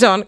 Don.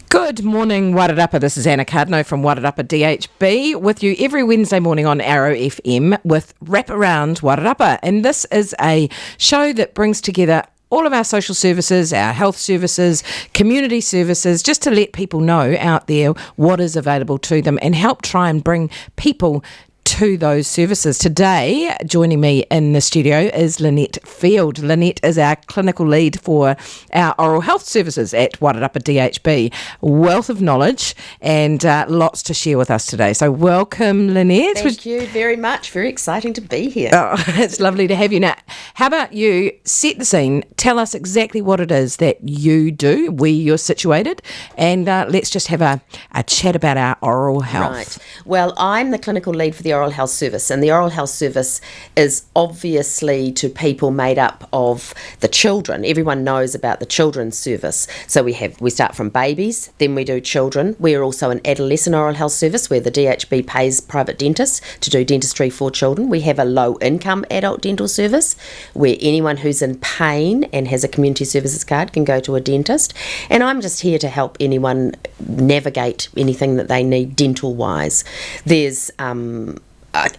Good morning, Wairarapa. This is Anna Cardno from Wairarapa DHB with you every Wednesday morning on Arrow FM with Wraparound Wairarapa. And this is a show that brings together all of our social services, our health services, community services, just to let people know out there what is available to them and help try and bring people to those services. Today, joining me in the studio is Lynette Field. Lynette is our clinical lead for our oral health services at Wairarapa DHB. Wealth of knowledge and lots to share with us today. So welcome, Lynette. Thank you very much. Very exciting to be here. Oh, it's lovely to have you. Now, how about you set the scene, tell us exactly what it is that you do, where you're situated, and let's just have a chat about our oral health. Right. Well, I'm the clinical lead for the oral health service, and the oral health service is obviously to people made up of the children. Everyone knows about the children's service. So we start from babies, then we do children. We're also an adolescent oral health service where the DHB pays private dentists to do dentistry for children. We have a low income adult dental service where anyone who's in pain and has a community services card can go to a dentist. And I'm just here to help anyone navigate anything that they need dental wise. There's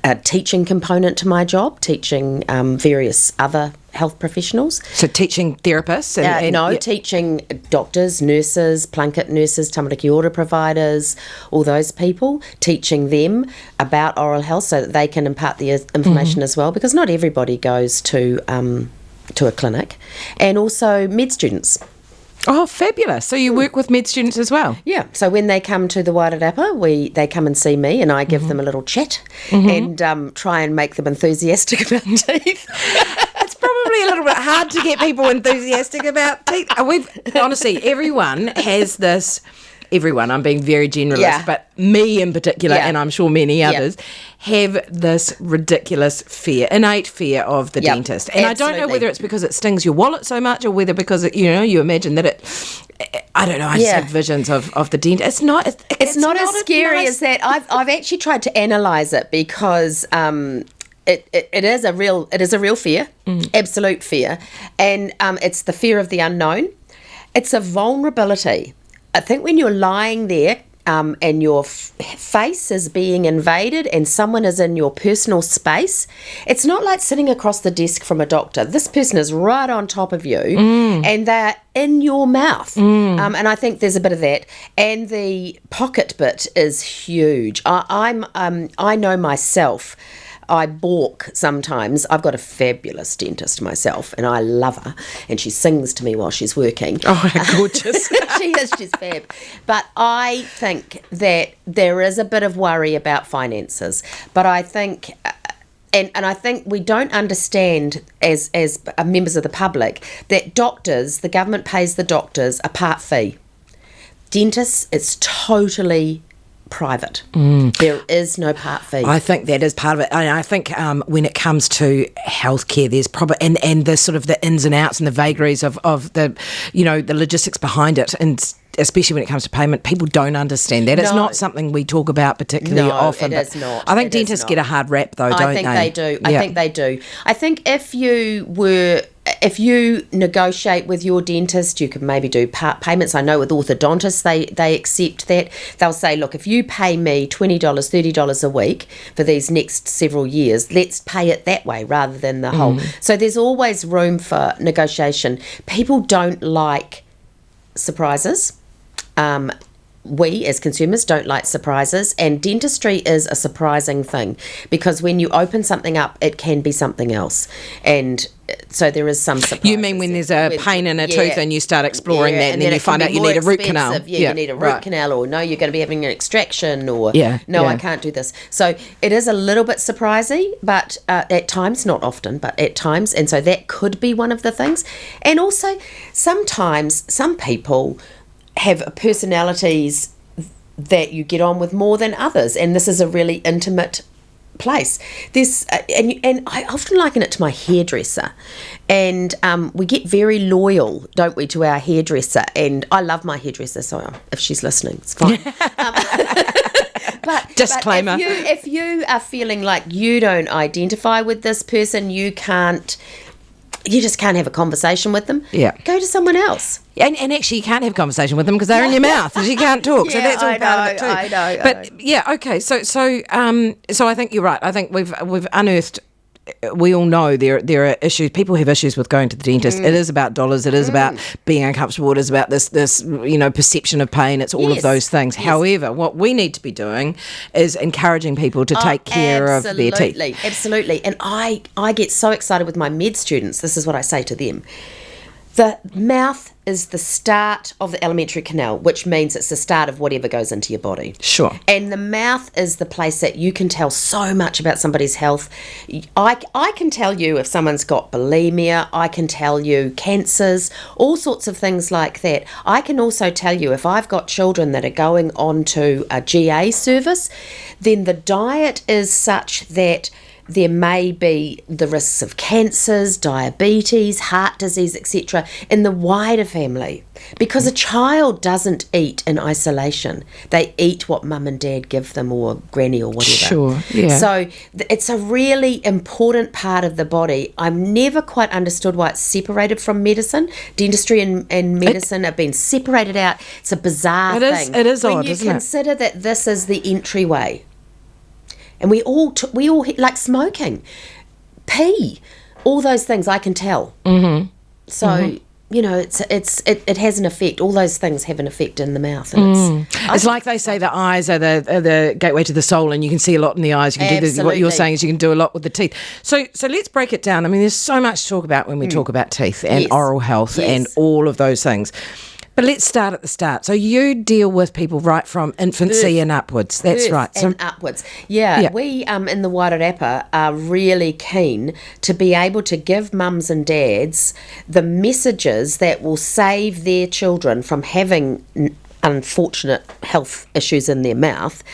a teaching component to my job, teaching various other health professionals. So teaching therapists? Teaching doctors, nurses, plunket nurses, tamariki order providers, all those people, teaching them about oral health so that they can impart the information as well, because not everybody goes to a clinic. And also med students. Oh, fabulous. So you work with med students as well? Yeah. So when they come to the Wairarapa, they come and see me and I give them a little chat and try and make them enthusiastic about teeth. It's probably a little bit hard to get people enthusiastic about teeth. Honestly, everyone has this... Everyone, I'm being very generalist, but me in particular, and I'm sure many others, have this ridiculous fear, innate fear of the dentist. And absolutely. I don't know whether it's because it stings your wallet so much or whether because, you imagine that I don't know. I just have visions of the dentist. It's not as scary as that. I've actually tried to analyse it because it is a real fear, absolute fear, and it's the fear of the unknown. It's a vulnerability. I think when you're lying there and your face is being invaded and someone is in your personal space, it's not like sitting across the desk from a doctor. This person is right on top of you and they're in your mouth. And I think there's a bit of that. And the pocket bit is huge. I know myself. I balk sometimes. I've got a fabulous dentist myself, and I love her, and she sings to me while she's working. Oh, how gorgeous. She's fab. But I think that there is a bit of worry about finances. But I think... And I think we don't understand as members of the public that doctors, the government pays the doctors a part fee. Dentists, it's totally private. There is no part fee. I think that is part of it. I think when it comes to healthcare, there's probably and the sort of the ins and outs and the vagaries of the the logistics behind it, and especially when it comes to payment, people don't understand that. It's not something we talk about particularly often. No, it is not. I think dentists get a hard rap though, don't they? I think they do. I think they do. I think if you negotiate with your dentist, you could maybe do part payments. I know with orthodontists, they accept that. They'll say, look, if you pay me $20, $30 a week for these next several years, let's pay it that way rather than the whole. So there's always room for negotiation. People don't like surprises. We as consumers don't like surprises, and dentistry is a surprising thing because when you open something up, it can be something else, and so there is some surprise. You mean when there's a pain in a tooth and you start exploring that, and then you find out you need a root canal? You need a root canal, or no, you're going to be having an extraction, or I can't do this. So it is a little bit surprising, but at times, not often, but at times, and so that could be one of the things. And also, sometimes some people have personalities that you get on with more than others, and this is a really intimate place. This and I often liken it to my hairdresser, and we get very loyal, don't we, to our hairdresser? And I love my hairdresser, so if she's listening, it's fine. But disclaimer: if you are feeling like you don't identify with this person, you just can't have a conversation with them. Yeah, go to someone else. And actually, you can't have a conversation with them because they're in your mouth, because you can't talk. So that's all part of it too. I know. But yeah, okay. So I think you're right. I think we've unearthed. We all know there are issues. People have issues with going to the dentist. It is about dollars. It is about being uncomfortable. It is about this perception of pain. It's all of those things. Yes. However, what we need to be doing is encouraging people to take care of their teeth. Absolutely. And I get so excited with my med students. This is what I say to them. The mouth is the start of the alimentary canal, which means it's the start of whatever goes into your body. Sure. And the mouth is the place that you can tell so much about somebody's health. I can tell you if someone's got bulimia, I can tell you cancers, all sorts of things like that. I can also tell you if I've got children that are going on to a GA service, then the diet is such that there may be the risks of cancers, diabetes, heart disease, etc. in the wider family, because a child doesn't eat in isolation. They eat what mum and dad give them, or granny, or whatever. Sure, yeah. So it's a really important part of the body. I've never quite understood why it's separated from medicine. Dentistry and medicine have been separated out. It's a bizarre thing. It is odd, isn't it? When you consider that this is the entryway. And we all like smoking, pee, all those things I can tell. Mm-hmm. So it has an effect. All those things have an effect in the mouth. And it's like they say the eyes are the gateway to the soul, and you can see a lot in the eyes. You can do what you're saying is you can do a lot with the teeth. So let's break it down. I mean, there's so much to talk about when we talk about teeth and oral health and all of those things. But let's start at the start. So you deal with people right from infancy and upwards. That's right. So, and upwards. Yeah. We in the Wairarapa are really keen to be able to give mums and dads the messages that will save their children from having unfortunate health issues in their mouth.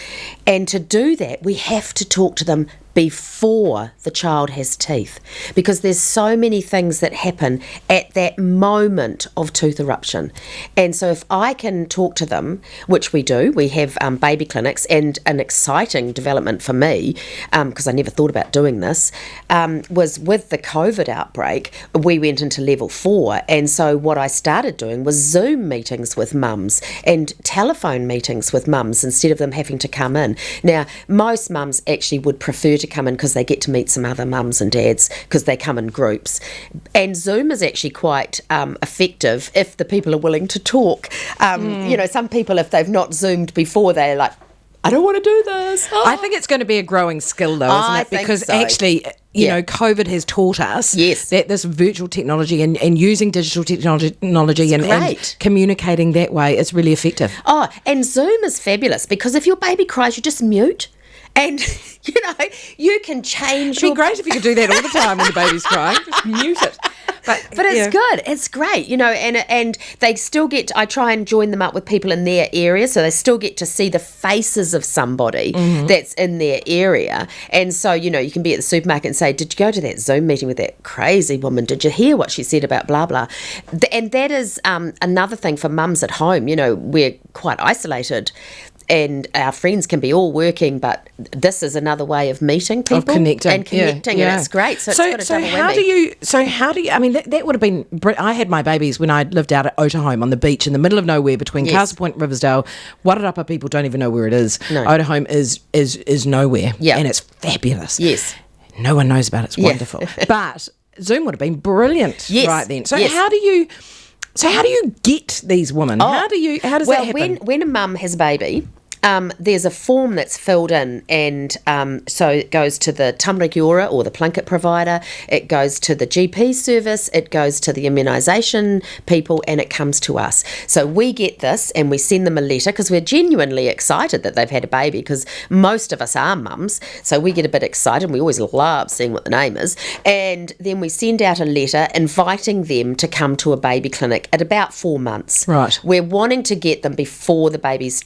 And to do that, we have to talk to them before the child has teeth, because there's so many things that happen at that moment of tooth eruption. And so if I can talk to them, which we do, we have baby clinics, and an exciting development for me, because I never thought about doing this, was with the COVID outbreak, we went into level 4, and so what I started doing was Zoom meetings with mums and telephone meetings with mums instead of them having to come in. Now, most mums actually would prefer to come in because they get to meet some other mums and dads because they come in groups. And Zoom is actually quite effective if the people are willing to talk. You know, some people, if they've not Zoomed before, they're like, I don't want to do this. Oh. I think it's going to be a growing skill, though, isn't it? Because so. actually, you know, COVID has taught us that this virtual technology and using digital technology and communicating that way is really effective. Oh, and Zoom is fabulous because if your baby cries, you just mute. And, you know, you can change. It'd be great if you could do that all the time when the baby's crying. Just mute it. But it's good. It's great, you know, and they still get, I try and join them up with people in their area, so they still get to see the faces of somebody that's in their area. And so, you know, you can be at the supermarket and say, did you go to that Zoom meeting with that crazy woman? Did you hear what she said about blah, blah? And that is another thing for mums at home. You know, we're quite isolated, and our friends can be all working, but this is another way of meeting people, connecting. And it's great. So it's got a double whammy. How do you? I mean, that would have been. I had my babies when I lived out at Otahome on the beach in the middle of nowhere between Castle Point, Riversdale. Wairarapa people don't even know where it is. No. Otahome is nowhere, and it's fabulous. Yes, no one knows about it. It's wonderful, but Zoom would have been brilliant right then. So how do you? So how do you get these women? How does that happen? When a mum has a baby, there's a form that's filled in, and so it goes to the tamariki or the Plunkett provider, it goes to the GP service, it goes to the immunisation people, and it comes to us. So we get this and we send them a letter because we're genuinely excited that they've had a baby, because most of us are mums, so we get a bit excited and we always love seeing what the name is. And then we send out a letter inviting them to come to a baby clinic at about 4 months. Right. We're wanting to get them before the baby's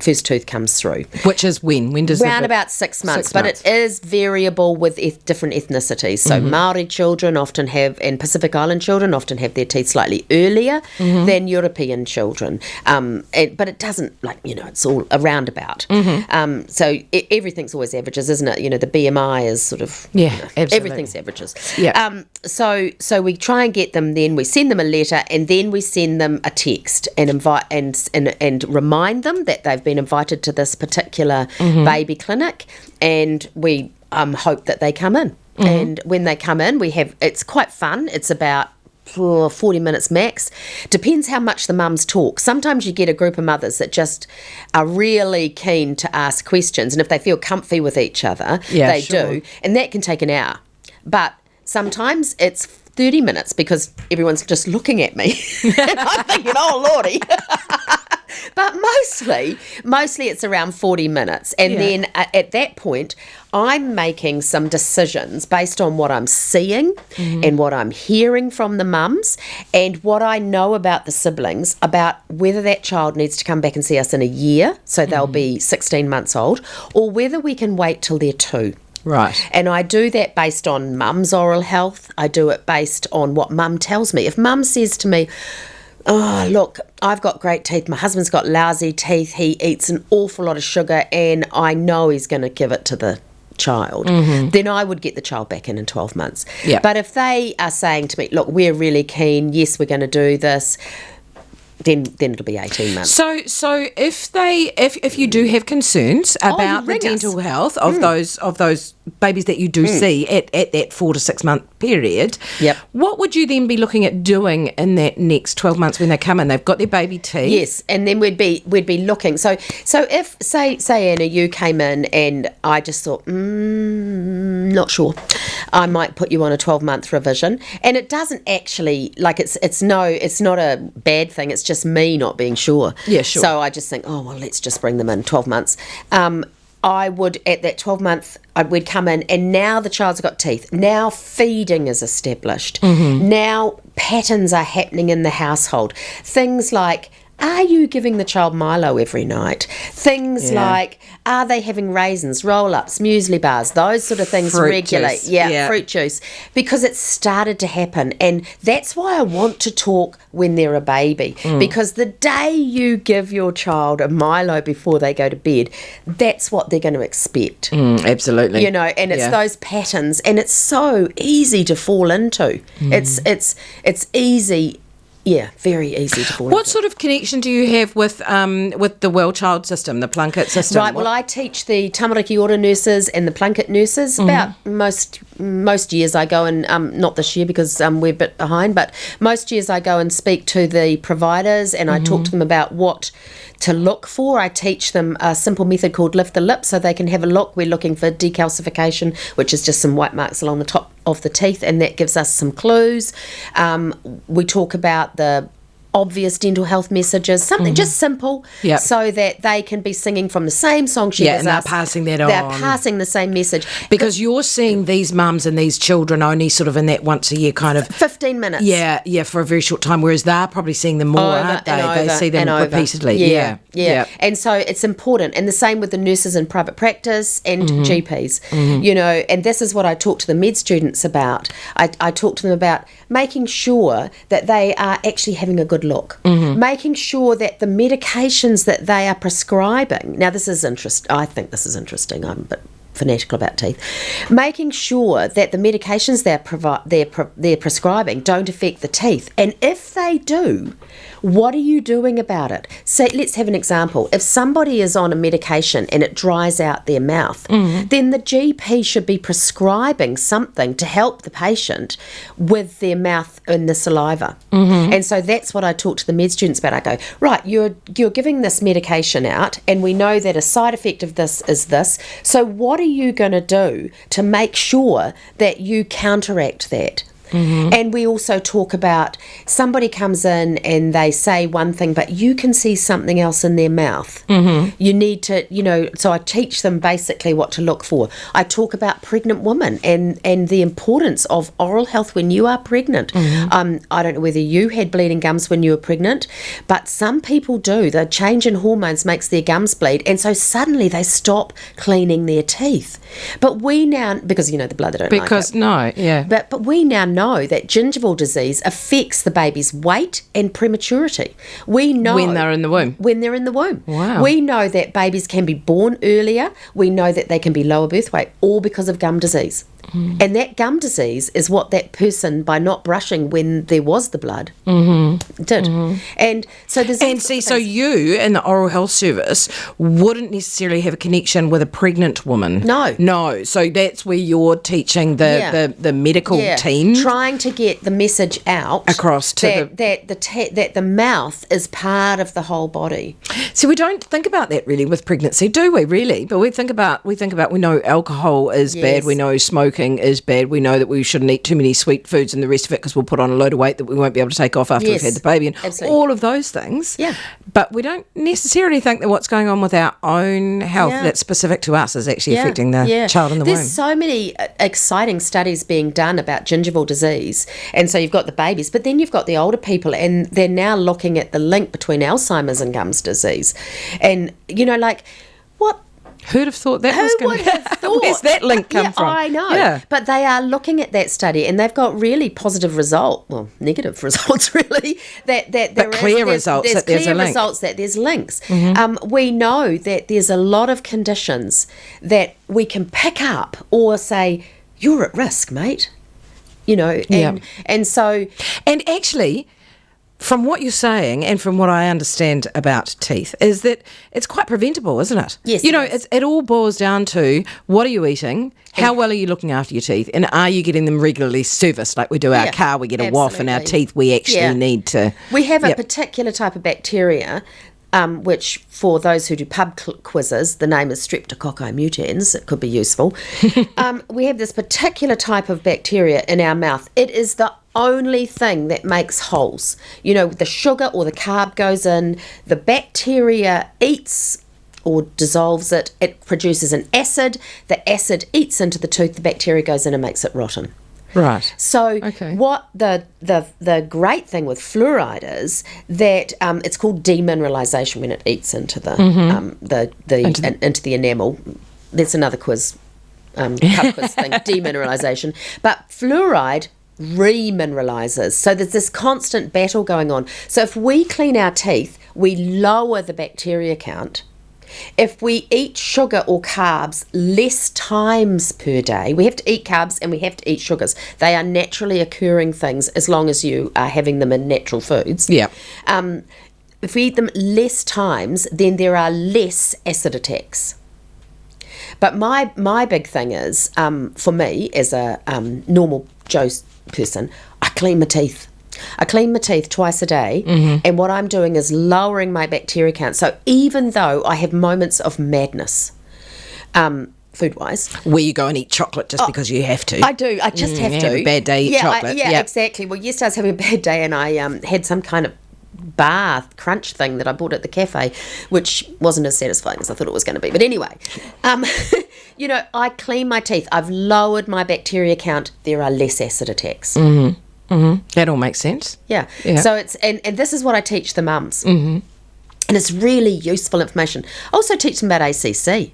first tooth comes through. Which is when? When does Around about 6 months, but it is variable with different ethnicities. So Māori children often have, and Pacific Island children often have their teeth slightly earlier than European children. But it doesn't, like, you know, it's all a roundabout. So everything's always averages, isn't it? You know, the BMI is sort of, everything's averages. Yeah. So we try and get them, then we send them a letter, and then we send them a text and invite and remind them that they've been invited to this particular baby clinic, and we hope that they come in. And when they come in, it's quite fun. It's about 40 minutes max. Depends how much the mums talk. Sometimes you get a group of mothers that just are really keen to ask questions, and if they feel comfy with each other, they do, and that can take an hour. But sometimes it's 30 minutes because everyone's just looking at me and I'm thinking, oh lordy. But mostly it's around 40 minutes. And then at that point, I'm making some decisions based on what I'm seeing and what I'm hearing from the mums and what I know about the siblings, about whether that child needs to come back and see us in a year, so they'll be 16 months old, or whether we can wait till they're 2. Right. And I do that based on mum's oral health. I do it based on what mum tells me. If mum says to me, oh, look, I've got great teeth, my husband's got lousy teeth, he eats an awful lot of sugar, and I know he's going to give it to the child, then I would get the child back in 12 months. Yeah. But if they are saying to me, look, we're really keen, yes, we're going to do this, then it'll be 18 months. So if you do have concerns about the dental health of those babies that you do see at that 4 to 6 month period, what would you then be looking at doing in that next 12 months when they come in? They've got their baby teeth. Yes, and then we'd be looking. So if say Anna, you came in and I just thought, not sure, I might put you on a 12-month revision, and it doesn't actually, like, it's not a bad thing. It's just me not being sure. Yeah, sure. So I just think, oh well, let's just bring them in 12 months. I would, at that 12 month, we'd come in, and now the child's got teeth. Now feeding is established. Now patterns are happening in the household. Things like are you giving the child Milo every night? Things like, are they having raisins, roll-ups, muesli bars, those sort of things regularly? Fruit juice. Because it's started to happen. And that's why I want to talk when they're a baby. Because the day you give your child a Milo before they go to bed, that's what they're going to expect. Absolutely. You know, and it's those patterns, and it's so easy to fall into. It's easy. Yeah, very easy to fall into. What sort of connection do you have with the Well Child system, the Plunkett system? Right, well, I teach the tamariki ora nurses and the Plunkett nurses. About most years I go and, not this year because we're a bit behind, but most years I go and speak to the providers and I talk to them about what to look for. I teach them a simple method called lift the lip so they can have a look. We're looking for decalcification, which is just some white marks along the top of the teeth, and that gives us some clues. We talk about the obvious dental health messages, something just simple, so that they can be singing from the same song sheet as and us. they're passing that on. They're passing the same message. Because you're seeing these mums and these children only sort of in that once a year kind of 15 minutes. Yeah, for a very short time, whereas they're probably seeing them more, aren't they? They see them repeatedly. Yeah. And so it's important. And the same with the nurses in private practice and GPs. You know, and this is what I talk to the med students about. I talk to them about making sure that they are actually having a good look, making sure that the medications that they are prescribing. Now, this is interesting. I think this is interesting. I'm a bit fanatical about teeth. Making sure that the medications they're prescribing don't affect the teeth, and if they do, what are you doing about it? So let's have an example. If somebody is on a medication and it dries out their mouth, then the GP should be prescribing something to help the patient with their mouth and the saliva. And so that's what I talk to the med students about. I go, right, you're giving this medication out, and we know that a side effect of this is this. So what are you going to do to make sure that you counteract that? And we also talk about somebody comes in and they say one thing, but you can see something else in their mouth. You need to, you know, so I teach them basically what to look for. I talk about pregnant women and the importance of oral health when you are pregnant. I don't know whether you had bleeding gums when you were pregnant, but some people do. The change in hormones makes their gums bleed, and so suddenly they stop cleaning their teeth. But we now, because, you know, the blood, they don't like it. But we now know that gingival disease affects the baby's weight and prematurity. We know when they're in the womb. When they're in the womb. Wow. We know that babies can be born earlier. We know that they can be lower birth weight, all because of gum disease. And that gum disease is what that person, by not brushing when there was the blood, did. And so there's so you in the oral health service wouldn't necessarily have a connection with a pregnant woman. No. So that's where you're teaching the medical team, trying to get the message out across to that the mouth is part of the whole body. So we don't think about that really with pregnancy, do we? Really, but we think about we know alcohol is bad. We know smoking is bad. We know that we shouldn't eat too many sweet foods and the rest of it because we'll put on a load of weight that we won't be able to take off after we've had the baby, and all of those things. But we don't necessarily think that what's going on with our own health that's specific to us is actually affecting the child in the womb. There's so many exciting studies being done about gingival disease, and so you've got the babies, but then you've got the older people, and they're now looking at the link between Alzheimer's and gums disease. And, you know, like, what? Who'd have thought that was going to... Where's that link come from? I know. But they are looking at that study, and they've got really positive negative results, really. But clear results that there's a link. Results that there's links. We know that there's a lot of conditions that we can pick up or say, you're at risk, mate. You know, and so... And actually... From what you're saying and from what I understand about teeth is that it's quite preventable, isn't it? Yes. You know, it all boils down to what are you eating, how well are you looking after your teeth, and are you getting them regularly serviced like we do our car, we get a waff, and our teeth we actually need to... We have a particular type of bacteria which for those who do pub quizzes, the name is Streptococci mutans. It could be useful. We have this particular type of bacteria in our mouth. It is the only thing that makes holes. You know, the sugar or the carb goes in, the bacteria eats or dissolves it produces an acid, the acid eats into the tooth, the bacteria goes in and makes it rotten. Right. So what the great thing with fluoride is that it's called demineralisation when it eats into the into the enamel. That's another quiz, pub quiz thing, demineralisation. But fluoride remineralises. So there's this constant battle going on. So if we clean our teeth, we lower the bacteria count. If we eat sugar or carbs less times per day, we have to eat carbs and we have to eat sugars. They are naturally occurring things as long as you are having them in natural foods. Yeah. If we eat them less times, then there are less acid attacks. But my big thing is, for me, as a normal Joe person, I clean my teeth. I clean my teeth twice a day, and what I'm doing is lowering my bacteria count. So even though I have moments of madness, food-wise. Where you go and eat chocolate just because you have to. I do. I just have to. Have a bad day, eat chocolate. Exactly. Well, yesterday I was having a bad day and I had some kind of bar crunch thing that I bought at the cafe, which wasn't as satisfying as I thought it was going to be. But anyway, I clean my teeth. I've lowered my bacteria count. There are less acid attacks. That all makes sense. Yeah. So it's and this is what I teach the mums. And it's really useful information. I also teach them about ACC.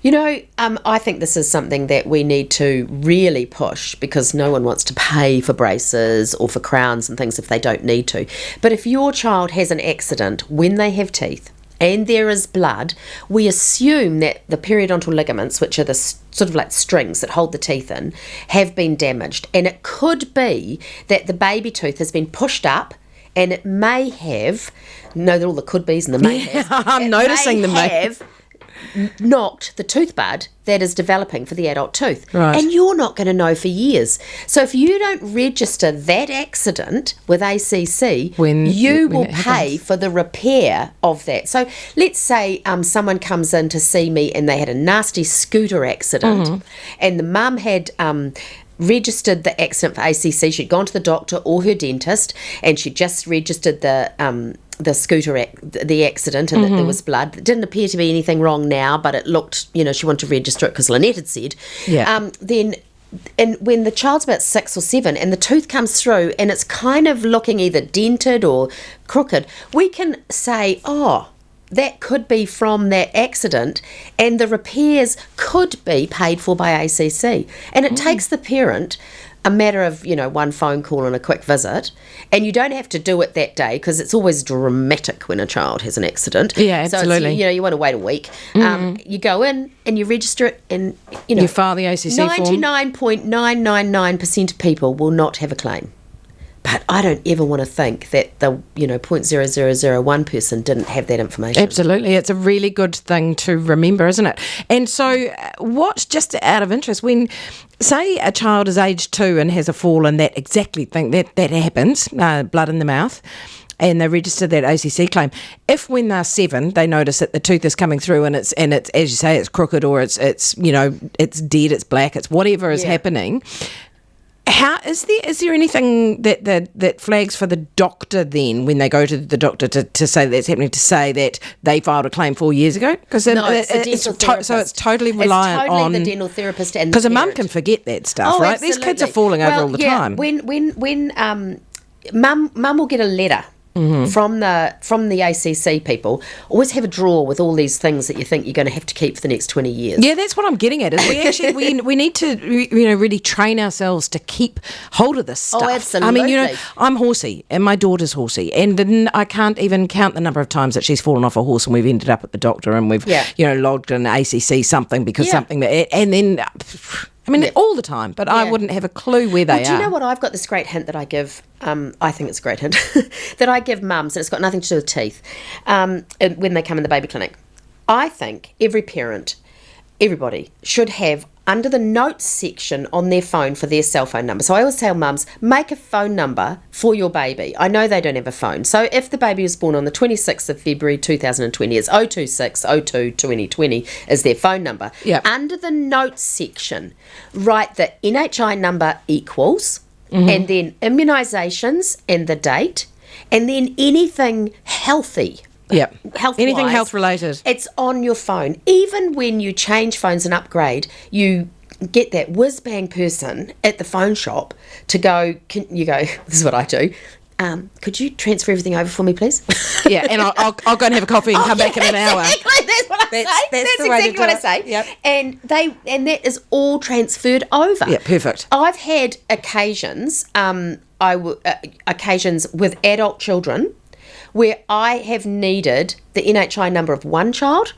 I think this is something that we need to really push because no one wants to pay for braces or for crowns and things if they don't need to. But if your child has an accident when they have teeth and there is blood, we assume that the periodontal ligaments, which are the sort of like strings that hold the teeth in, have been damaged. And it could be that the baby tooth has been pushed up and it may have, all the could be's and the may have. I'm noticing the may have knocked the tooth bud that is developing for the adult tooth. Right. And you're not going to know for years. So if you don't register that accident with ACC, you will pay for the repair of that. So let's say someone comes in to see me and they had a nasty scooter accident and the mum had registered the accident for ACC. She'd gone to the doctor or her dentist and she just registered the scooter, the accident, and that there was blood. It didn't appear to be anything wrong now, but it looked, she wanted to register it because Lynette had said. Yeah. And when the child's about 6 or 7 and the tooth comes through and it's kind of looking either dented or crooked, we can say, that could be from that accident and the repairs could be paid for by ACC. And it takes the parent a matter of, one phone call and a quick visit, and you don't have to do it that day because it's always dramatic when a child has an accident. Yeah, absolutely. So you want to wait a week. You go in and you register it, and you file the ACC form. 99.999% of people will not have a claim. But I don't ever want to think that the 0.0001 person didn't have that information. Absolutely. It's a really good thing to remember, isn't it? And so what's just out of interest, when, say, a child is age 2 and has a fall and that exactly thing, that happens, blood in the mouth, and they register that ACC claim, if when they're 7 they notice that the tooth is coming through and it's as you say, it's crooked or it's it's dead, it's black, it's whatever is happening, how is there anything that flags for the doctor then when they go to the doctor to say that's happening, to say that they filed a claim 4 years ago? Because so it's totally reliant on the dental therapist and because a mum can forget that stuff, right? Absolutely. These kids are falling over all the time. When mum will get a letter from the ACC people, always have a drawer with all these things that you think you're going to have to keep for the next 20 years. Yeah, that's what I'm getting at. Is we actually we need to really train ourselves to keep hold of this stuff. Oh, absolutely. I mean, I'm horsey and my daughter's horsey, and I can't even count the number of times that she's fallen off a horse and we've ended up at the doctor and we've logged an ACC something because something that, and then. All the time, but I wouldn't have a clue where they are. Do you know what? I've got this great hint that I give, I think it's a great hint, that I give mums, and it's got nothing to do with teeth, when they come in the baby clinic. I think everybody should have under the notes section on their phone for their cell phone number. So I always tell mums, make a phone number for your baby. I know they don't have a phone. So if the baby was born on the 26th of February 2020, it's 026 02 2020 is their phone number. Yep. Under the notes section, write the NHI number equals, and then immunisations and the date, and then anything healthy. Yeah, Anything health related. It's on your phone. Even when you change phones and upgrade, you get that whiz-bang person at the phone shop to go, this is what I do, could you transfer everything over for me, please? Yeah, and I'll go and have a coffee and come back in an hour. Exactly, that's what I say. That's exactly what I say. Yep. And that is all transferred over. Yeah, perfect. I've had occasions, occasions with adult children where I have needed the NHI number of one child.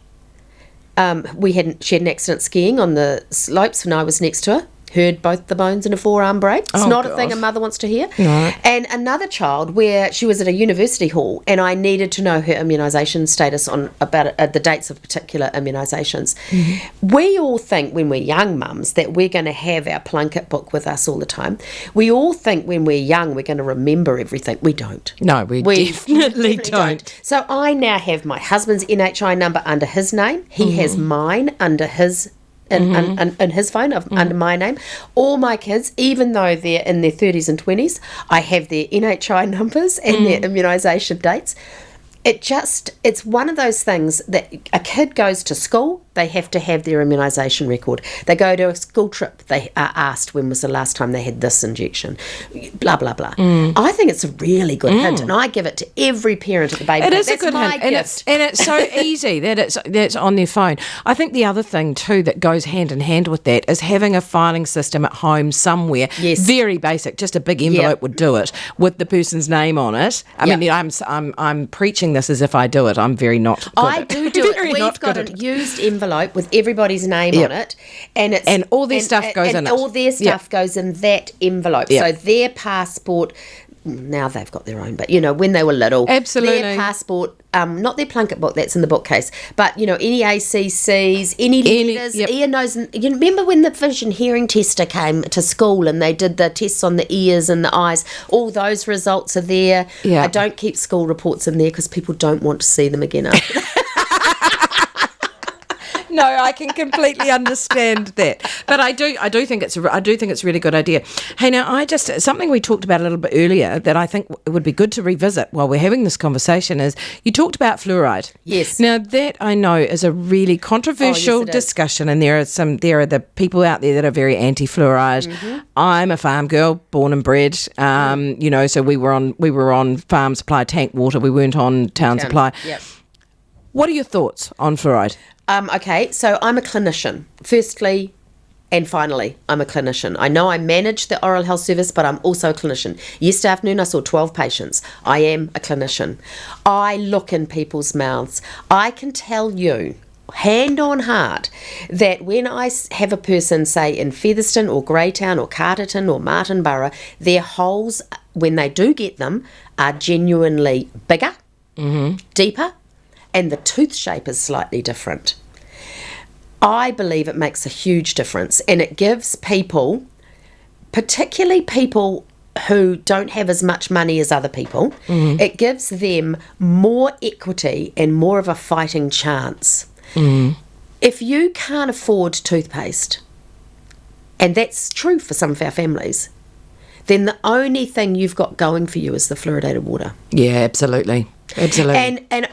She had an accident skiing on the slopes when I was next to her. Heard both the bones in a forearm break. It's not a thing a mother wants to hear. No. And another child where she was at a university hall and I needed to know her immunisation status on about the dates of particular immunisations. Mm-hmm. We all think when we're young mums that we're going to have our Plunkett book with us all the time. We all think when we're young we're going to remember everything. We don't. No, we definitely don't. So I now have my husband's NHI number under his name. He has mine under his in his phone under my name. All my kids, even though they're in their 30s and 20s, I have their NHI numbers and their immunisation dates. It's one of those things that a kid goes to school, they have to have their immunisation record. They go to a school trip, they are asked when was the last time they had this injection, blah, blah, blah. I think it's a really good hint, and I give it to every parent at the baby. It is a good hint, and it's so easy that's on their phone. I think the other thing too that goes hand in hand with that is having a filing system at home somewhere. Yes. Very basic, just a big envelope would do it with the person's name on it. I mean, I'm preaching this as if I do it. I'm very not good I do it. We've got a used envelope with everybody's name on it, and all their stuff goes in it. All their stuff goes in that envelope. So their passport. Now they've got their own, but when they were little, absolutely, their passport, not their Plunkett book, that's in the bookcase, but any ACCs, any letters, ear, nose, and you remember when the vision hearing tester came to school and they did the tests on the ears and the eyes, all those results are there. I don't keep school reports in there because people don't want to see them again after that. No, I can completely understand that, but I do think it's a really good idea. Hey, now something we talked about a little bit earlier that I think it would be good to revisit while we're having this conversation is you talked about fluoride. Yes. Now that I know is a really controversial discussion, and there are the people out there that are very anti-fluoride. Mm-hmm. I'm a farm girl, born and bred. So we were on farm supply tank water. We weren't on town supply. Yep. What are your thoughts on fluoride? Okay, so I'm a clinician. Firstly and finally, I'm a clinician. I know I manage the oral health service, but I'm also a clinician. Yesterday afternoon, I saw 12 patients. I am a clinician. I look in people's mouths. I can tell you, hand on heart, that when I have a person, say, in Featherston or Greytown or Carterton or Martinborough, their holes, when they do get them, are genuinely bigger, deeper, and the tooth shape is slightly different. I believe it makes a huge difference, and it gives people, particularly people who don't have as much money as other people, it gives them more equity and more of a fighting chance. If you can't afford toothpaste, and that's true for some of our families, then the only thing you've got going for you is the fluoridated water. Yeah, absolutely. Absolutely. And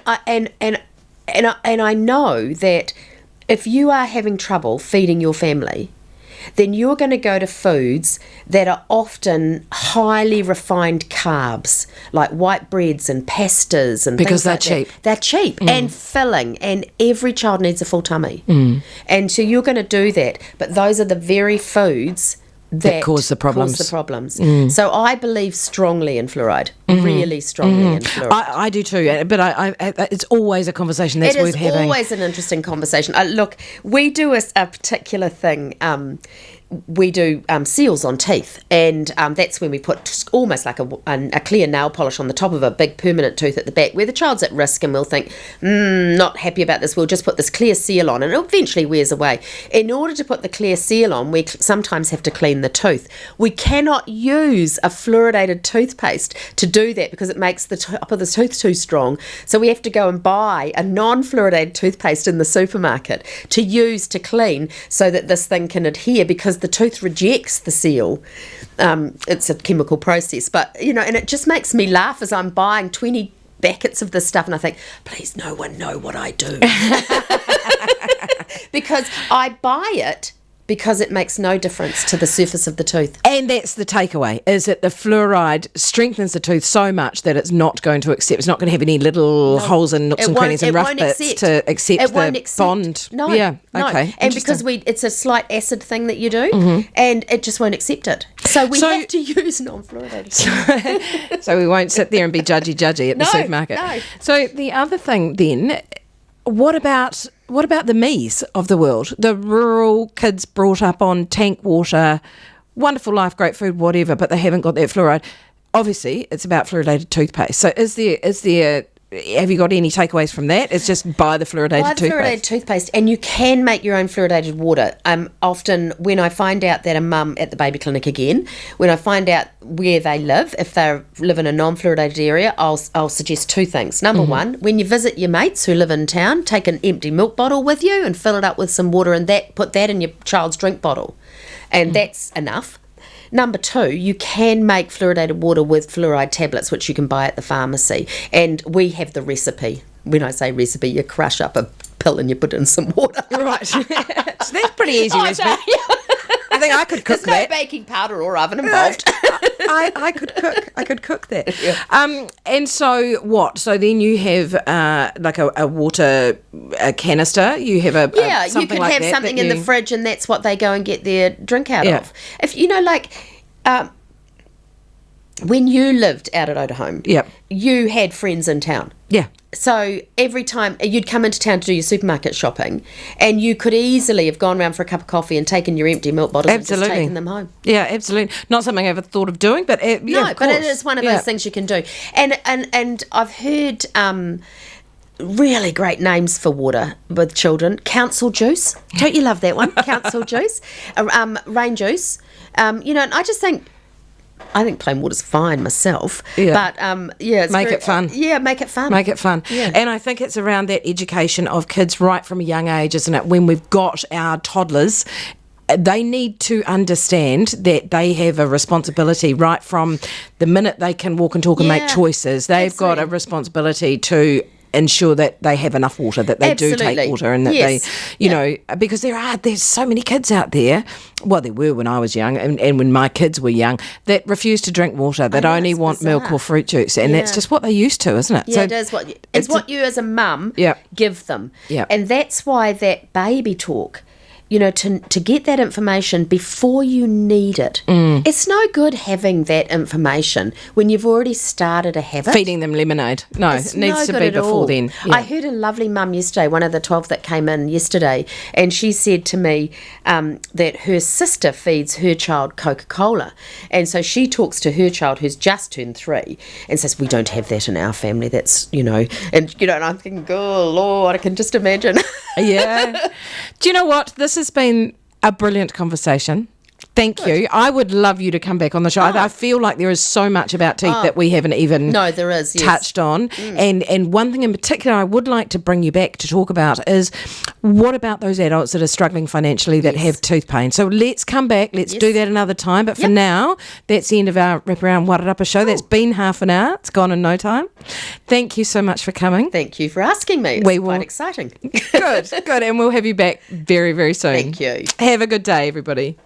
I know that if you are having trouble feeding your family, then you're going to go to foods that are often highly refined carbs, like white breads and pastas and because things like cheap. That. They're cheap and filling, and every child needs a full tummy. And so you're going to do that, but those are the very foods that cause the problems. So I believe strongly in fluoride, really strongly in fluoride. I do too, but I it's always a conversation that's worth having. It is always an interesting conversation. Look, we do a particular thing. We do seals on teeth, and that's when we put almost like a clear nail polish on the top of a big permanent tooth at the back where the child's at risk, and we'll think, not happy about this, we'll just put this clear seal on, and it eventually wears away. In order to put the clear seal on, we sometimes have to clean the tooth. We cannot use a fluoridated toothpaste to do that because it makes the top of the tooth too strong, so we have to go and buy a non-fluoridated toothpaste in the supermarket to use to clean so that this thing can adhere, because the tooth rejects the seal. It's a chemical process, but and it just makes me laugh as I'm buying 20 packets of this stuff, and I think, please no one know what I do. Because I buy it Because it makes no difference to the surface of the tooth. And that's the takeaway, is that the fluoride strengthens the tooth so much that it's not going to accept, it's not going to have any little holes and nooks and crannies and rough bits to accept the bond. No, yeah, no. okay. And because it's a slight acid thing that you do, and it just won't accept it. So we have to use non-fluoridated. So we won't sit there and be judgy at the supermarket. No. So the other thing then, what about the me's of the world? The rural kids brought up on tank water, wonderful life, great food, whatever, but they haven't got that fluoride. Obviously, it's about fluoridated toothpaste. So is there have you got any takeaways from that? It's just buy the fluoridated toothpaste. Fluoridated toothpaste, and you can make your own fluoridated water. Often when I find out that a mum at the baby clinic again, when I find out where they live, if they live in a non-fluoridated area, I'll suggest two things. Number one, when you visit your mates who live in town, take an empty milk bottle with you and fill it up with some water, and put that in your child's drink bottle, and that's enough. Number two, you can make fluoridated water with fluoride tablets, which you can buy at the pharmacy. And we have the recipe. When I say recipe, you crush up a pill and you put in some water. Right. So that's pretty easy recipe. I think I could cook that. There's no baking powder or oven involved. I could cook that. Yeah. And so what? So then you have like a water canister. You have you could have something in the fridge, and that's what they go and get their drink out of. If when you lived out at Otaholme, you had friends in town. Yeah. So every time you'd come into town to do your supermarket shopping, and you could easily have gone around for a cup of coffee and taken your empty milk bottles and just taken them home. Yeah, absolutely. Not something I ever thought of doing, but but it is one of those things you can do. And I've heard really great names for water with children. Council juice. Don't you love that one? Council juice. Rain juice. And I think plain water's fine myself, but it's make it fun. Make it fun. Make it fun. Yeah. And I think it's around that education of kids right from a young age, isn't it? When we've got our toddlers, they need to understand that they have a responsibility right from the minute they can walk and talk and make choices. They've got a responsibility to ensure that they have enough water, that they do take water, and that they, because there's so many kids out there, well, there were when I was young, and when my kids were young, that refuse to drink water, that only want milk or fruit juice, and that's just what they're used to, isn't it? Yeah, so it is what you as a mum give them. Yeah. And that's why that baby talk, to get that information before you need it. It's no good having that information when you've already started a habit. Feeding them lemonade. No, it needs to be before then. Yeah. I heard a lovely mum yesterday, one of the 12 that came in yesterday, and she said to me that her sister feeds her child Coca-Cola. And so she talks to her child who's just turned 3 and says, we don't have that in our family. That's, and I'm thinking, oh, Lord, I can just imagine. Yeah. Do you know what? This has been a brilliant conversation. Thank you. I would love you to come back on the show. I feel like there is so much about teeth that we haven't even touched on. And one thing in particular I would like to bring you back to talk about is, what about those adults that are struggling financially that have tooth pain? So let's come back. Let's do that another time. But for now, that's the end of our Wraparound Wairarapa show. That's been half an hour. It's gone in no time. Thank you so much for coming. Thank you for asking me. It's quite exciting. Good. And we'll have you back very, very soon. Thank you. Have a good day, everybody.